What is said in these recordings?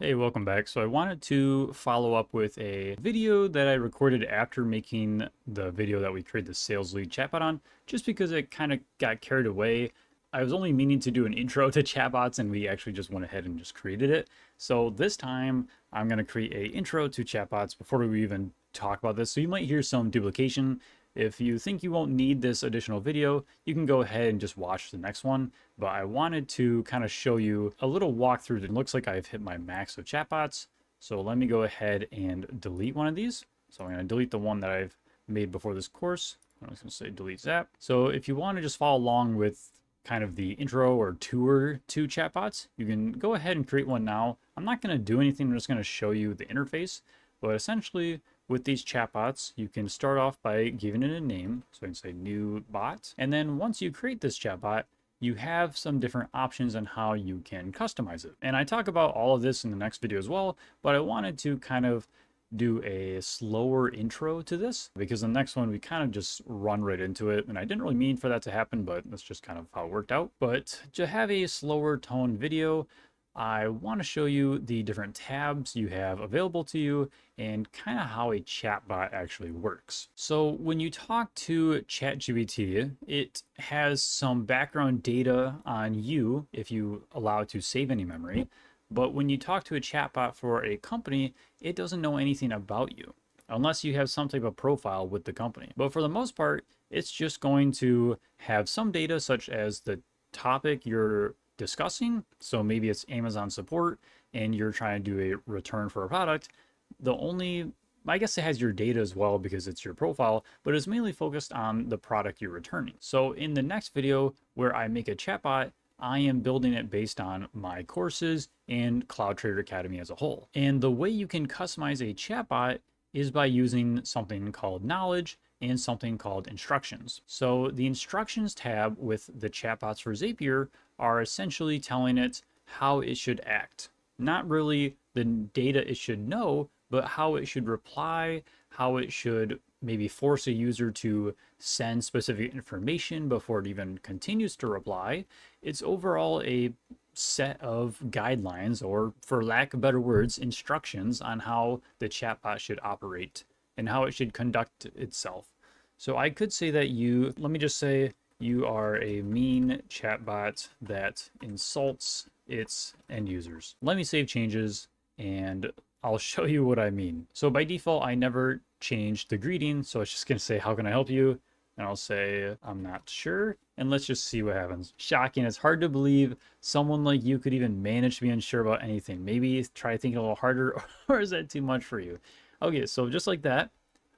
Hey, welcome back. So I wanted to follow up with a video that I recorded after making the video that we created the sales lead chatbot on, just because it kind of got carried away. I was only meaning to do an intro to chatbots and we actually just went ahead and just created it. So this time I'm going to create a intro to chatbots before we even talk about this. So you might hear some duplication. If you think you won't need this additional video, you can go ahead and just watch the next one. But I wanted to kind of show you a little walkthrough. It looks like I've hit my max of chatbots. So let me go ahead and delete one of these. So I'm going to delete the one that I've made before this course. I'm just going to say delete Zap. So if you want to just follow along with kind of the intro or tour to chatbots, you can go ahead and create one now. I'm not going to do anything. I'm just going to show you the interface. But essentially, with these chatbots, you can start off by giving it a name. So I can say new bot. And then once you create this chatbot, you have some different options on how you can customize it. And I talk about all of this in the next video as well, but I wanted to kind of do a slower intro to this because the next one we kind of just run right into it. And I didn't really mean for that to happen, but that's just kind of how it worked out. But to have a slower tone video, I want to show you the different tabs you have available to you and kind of how a chatbot actually works. So when you talk to ChatGPT, it has some background data on you if you allow it to save any memory. But when you talk to a chatbot for a company, it doesn't know anything about you unless you have some type of profile with the company. But for the most part, it's just going to have some data such as the topic you're discussing. So maybe it's Amazon support and you're trying to do a return for a product. I guess it has your data as well because it's your profile, but it's mainly focused on the product you're returning. So in the next video where I make a chatbot, I am building it based on my courses and Cloud Trader Academy as a whole. And the way you can customize a chatbot is by using something called knowledge and something called instructions. So the instructions tab with the chatbots for Zapier are essentially telling it how it should act. Not really the data it should know, but how it should reply, how it should maybe force a user to send specific information before it even continues to reply. It's overall a set of guidelines, or for lack of better words, instructions on how the chatbot should operate and how it should conduct itself. So I could say that let me just say you are a mean chatbot that insults its end users. Let me save changes and I'll show you what I mean. So by default, I never change the greeting. So it's just gonna say, how can I help you? And I'll say, I'm not sure. And let's just see what happens. Shocking, it's hard to believe someone like you could even manage to be unsure about anything. Maybe try thinking a little harder, or is that too much for you? Okay, so just like that,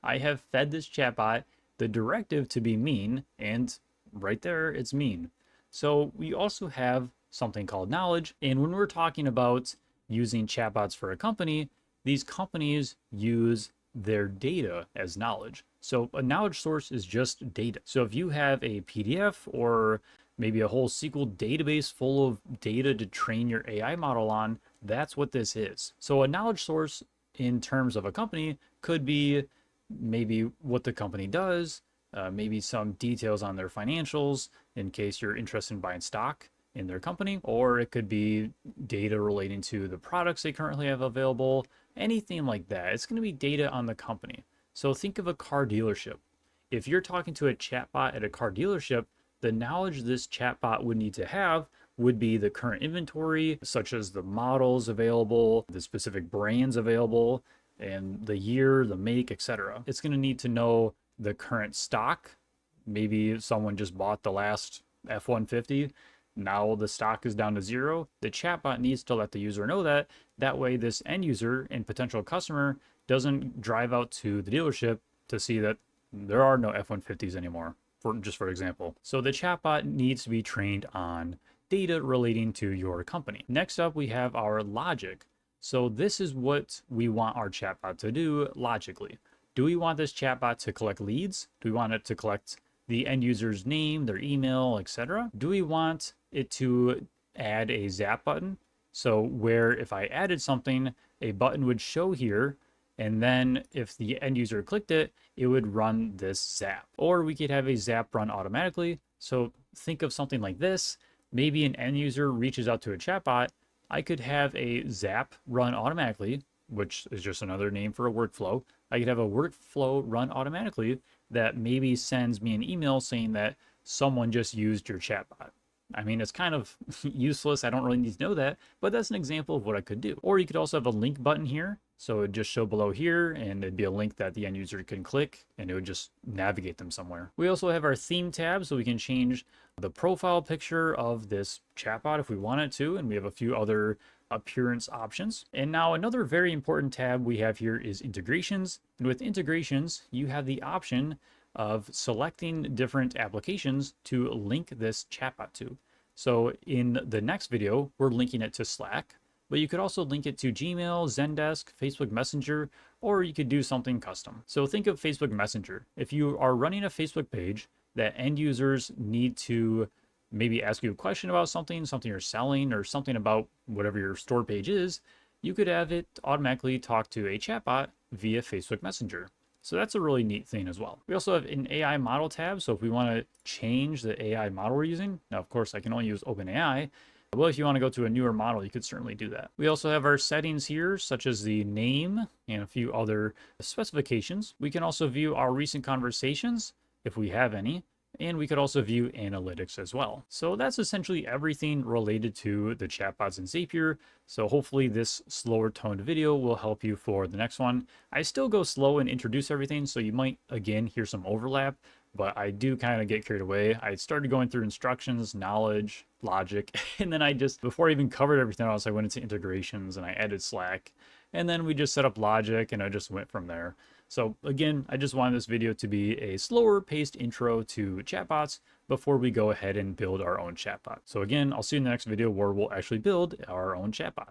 I have fed this chatbot the directive to be mean, and right there, it's mean. So we also have something called knowledge. And when we're talking about using chatbots for a company, these companies use their data as knowledge. So a knowledge source is just data. So if you have a PDF or maybe a whole SQL database full of data to train your AI model on, that's what this is. So a knowledge source in terms of a company could be maybe what the company does, maybe some details on their financials in case you're interested in buying stock in their company, or it could be data relating to the products they currently have available, anything like that. It's going to be data on the company. So think of a car dealership. If you're talking to a chatbot at a car dealership, the knowledge this chatbot would need to have would be the current inventory, such as the models available, the specific brands available, and the year, the make, etc. It's going to need to know the current stock. Maybe someone just bought the last F-150. Now the stock is down to zero. The chatbot needs to let the user know that. That way this end user and potential customer doesn't drive out to the dealership to see that there are no F-150s anymore, for example. So the chatbot needs to be trained on data relating to your company. Next up, we have our logic. So this is what we want our chatbot to do logically. Do we want this chatbot to collect leads? Do we want it to collect the end user's name, their email, etc.? Do we want it to add a Zap button? So where if I added something, a button would show here, and then if the end user clicked it, it would run this Zap. Or we could have a Zap run automatically. So think of something like this. Maybe an end user reaches out to a chatbot I could have a Zap run automatically, which is just another name for a workflow. I could have a workflow run automatically that maybe sends me an email saying that someone just used your chatbot. I mean, it's kind of useless. I don't really need to know that, but that's an example of what I could do. Or you could also have a link button here. So it would just show below here, and it'd be a link that the end user can click, and it would just navigate them somewhere. We also have our theme tab, so we can change the profile picture of this chatbot if we wanted to, and we have a few other appearance options. And now another very important tab we have here is integrations. And with integrations, you have the option of selecting different applications to link this chatbot to. So in the next video, we're linking it to Slack, but you could also link it to Gmail, Zendesk, Facebook Messenger, or you could do something custom. So think of Facebook Messenger. If you are running a Facebook page that end users need to maybe ask you a question about something you're selling, or something about whatever your store page is, you could have it automatically talk to a chatbot via Facebook Messenger. So that's a really neat thing as well. We also have an AI model tab. So if we want to change the AI model we're using, now of course I can only use OpenAI. Well, if you want to go to a newer model, you could certainly do that. We also have our settings here, such as the name and a few other specifications. We can also view our recent conversations if we have any. And we could also view analytics as well. So that's essentially everything related to the chatbots in Zapier. So hopefully this slower toned video will help you for the next one. I still go slow and introduce everything, so you might again hear some overlap, but I do kind of get carried away. I started going through instructions, knowledge, logic, and then before I even covered everything else, I went into integrations and I added Slack, and then we just set up logic and I just went from there. So again, I just wanted this video to be a slower paced intro to chatbots before we go ahead and build our own chatbot. So again, I'll see you in the next video where we'll actually build our own chatbot.